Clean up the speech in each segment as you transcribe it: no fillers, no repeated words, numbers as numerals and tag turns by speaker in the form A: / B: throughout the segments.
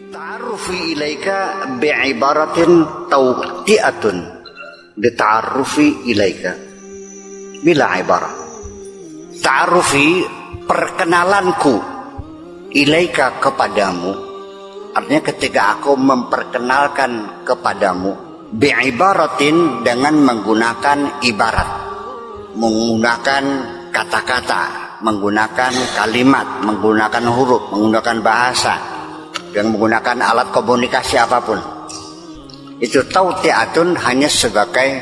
A: Ta'arrufi ilaika bi'ibaratin tawti'atun lita'arrufi ilaika bila ibarah. Ta'arrufi, perkenalanku, ilaika, kepadamu, artinya ketika aku memperkenalkan kepadamu, bi'ibaratin, dengan menggunakan ibarat, menggunakan kata-kata, menggunakan kalimat, menggunakan huruf, menggunakan bahasa, dan menggunakan alat komunikasi apapun. Itu tauti'atun hanya sebagai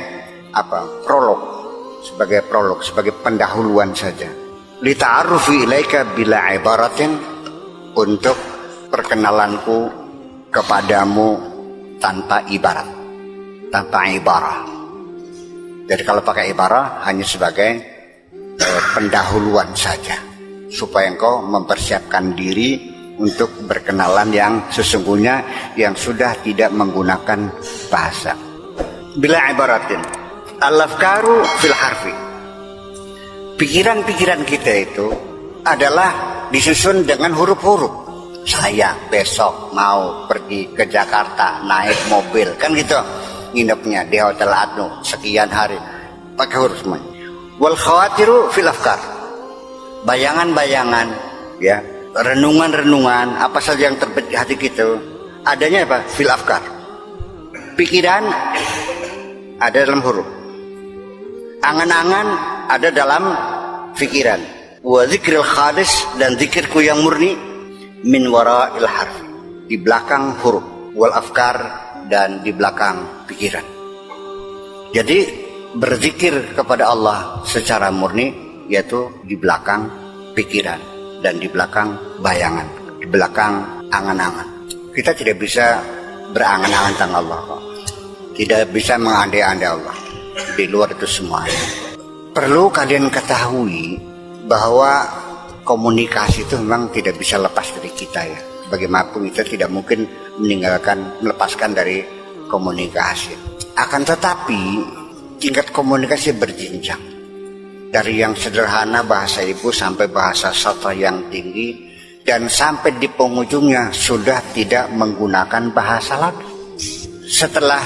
A: prolog, sebagai pendahuluan saja. Lita'arrufi ilaika bila ibaratin, untuk perkenalanku kepadamu tanpa ibarat, tanpa ibarah. Jadi kalau pakai ibarah hanya sebagai pendahuluan saja, supaya engkau mempersiapkan diri untuk berkenalan yang sesungguhnya, yang sudah tidak menggunakan bahasa. Bila ibaratin, al-afkaru fil harfi. Pikiran-pikiran kita itu adalah disusun dengan huruf-huruf. Saya besok mau pergi ke Jakarta naik mobil, kan gitu, nginepnya di Hotel Adno sekian hari, pakai huruf semuanya. Wal khawatiru fil afkar. Bayangan-bayangan, ya, renungan-renungan, apa saja yang terbetik di hati kita, adanya apa? Fil afkar. Pikiran ada dalam huruf, angan-angan ada dalam pikiran. Wa zikril khalis, dan zikirku yang murni, min wara'il harf, di belakang huruf, wal afkar, dan di belakang pikiran. Jadi berzikir kepada Allah secara murni yaitu di belakang pikiran dan di belakang bayangan, di belakang angan-angan. Kita tidak bisa berangan-angan tentang Allah kok. Tidak bisa mengandai-andai Allah. Di luar itu semuanya. Perlu kalian ketahui bahwa komunikasi itu memang tidak bisa lepas dari kita, ya. Bagaimanapun kita tidak mungkin melepaskan dari komunikasi. Akan tetapi tingkat komunikasi berjenjang. Dari yang sederhana bahasa ibu sampai bahasa sastra yang tinggi, dan sampai di penghujungnya sudah tidak menggunakan bahasa lagi. Setelah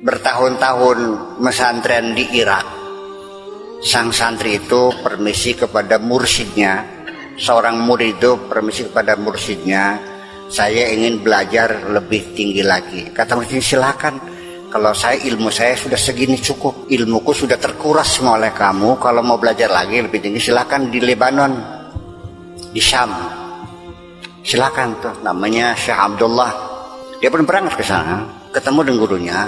A: bertahun-tahun mesantren di Irak, sang santri itu permisi kepada mursyidnya, seorang murid itu permisi kepada mursyidnya, saya ingin belajar lebih tinggi lagi. Kata mursyid, silakan. Kalau ilmu saya sudah segini cukup, ilmuku sudah terkuras semua oleh kamu. Kalau mau belajar lagi lebih tinggi, silakan di Lebanon, di Syam. Silakan tuh, namanya Syekh Abdullah. Dia pun berangkat ke sana, ketemu dengan gurunya,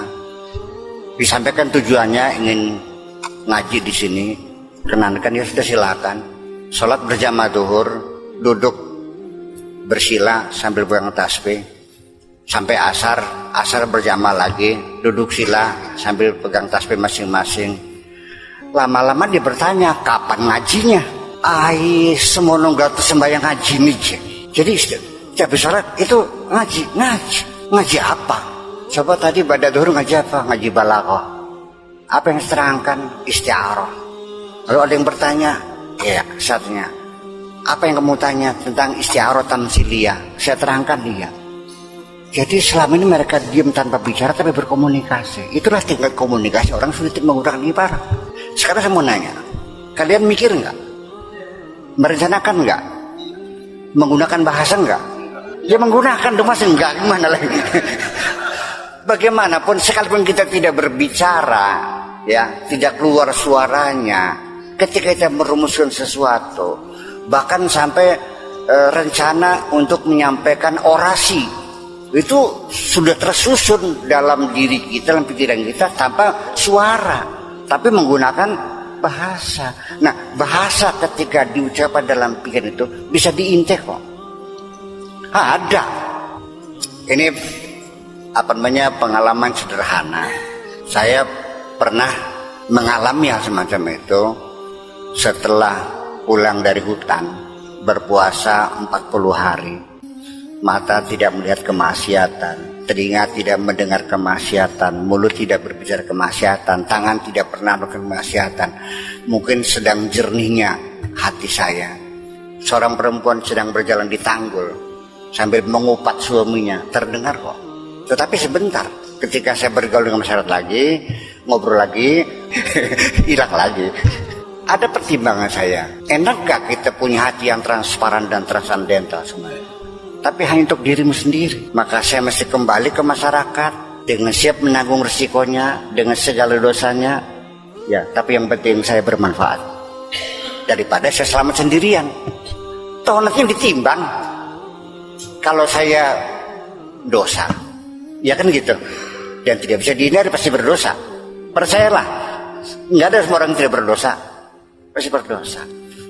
A: disampaikan tujuannya ingin ngaji di sini. Kenankan, ya sudah silakan. Sholat berjamaah zuhur, duduk bersila sambil pegang tasbih. Sampai asar berjamaah lagi, duduk sila sambil pegang tasbih masing-masing. Lama-lama dia bertanya, kapan ngajinya? Semono gak sembahyang ngaji nih. Jadi habis sholat itu ngaji apa? Coba tadi pada zuhur ngaji apa? Ngaji balaghah. Apa yang terangkan? Isti'arah. Lalu ada yang bertanya, ya satunya, apa yang kamu tanya tentang isti'arah tamsiliyah? Saya terangkan, iya. Jadi selama ini mereka diam tanpa bicara tapi berkomunikasi. Itulah tingkat komunikasi orang sulit menggunakan ibarat. Sekarang saya mau nanya, kalian mikir nggak? Merencanakan nggak? Menggunakan bahasa nggak? Ya menggunakan dong, mas enggak, gimana lagi? Bagaimanapun sekalipun kita tidak berbicara, ya, tidak keluar suaranya, ketika kita merumuskan sesuatu, bahkan sampai rencana untuk menyampaikan orasi, itu sudah tersusun dalam diri kita, dalam pikiran kita tanpa suara, tapi menggunakan bahasa. Nah, bahasa ketika diucapkan dalam pikiran itu bisa diintek kok. Ada. Ini pengalaman sederhana. Saya pernah mengalami hal semacam itu setelah pulang dari hutan, berpuasa 40 hari. Mata tidak melihat kemaksiatan, telinga tidak mendengar kemaksiatan, mulut tidak berbicara kemaksiatan, tangan tidak pernah melakukan kemaksiatan. Mungkin sedang jernihnya hati saya. Seorang perempuan sedang berjalan di tanggul, sambil mengupat suaminya, terdengar kok. Tetapi sebentar, ketika saya bergaul dengan masyarakat lagi, ngobrol lagi, hilang lagi. Ada pertimbangan saya, enak gak kita punya hati yang transparan dan transandental semuanya, tapi hanya untuk dirimu sendiri. Maka saya mesti kembali ke masyarakat dengan siap menanggung resikonya, dengan segala dosanya. Ya, tapi yang penting saya bermanfaat daripada saya selamat sendirian. Toh nanti ditimbang. Kalau saya dosa, ya kan gitu, dan tidak bisa dihindari, pasti berdosa. Percayalah, nggak ada semua orang yang tidak berdosa, pasti berdosa.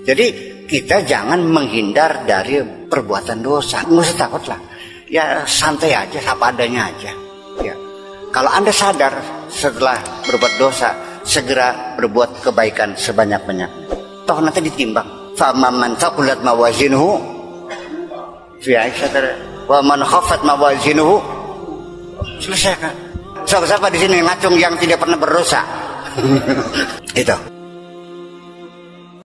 A: Jadi kita jangan menghindar dari perbuatan dosa, nggak usah takut lah. Ya santai aja, apa adanya aja. Ya, kalau Anda sadar setelah berbuat dosa, segera berbuat kebaikan sebanyak-banyaknya. Toh nanti ditimbang. Faman thaqulat mawazinuhu fi 'aisyatin wa man khaffat mawazinuhu. Selesai kan? Siapa di sini ngacung yang tidak pernah berdosa? Itu.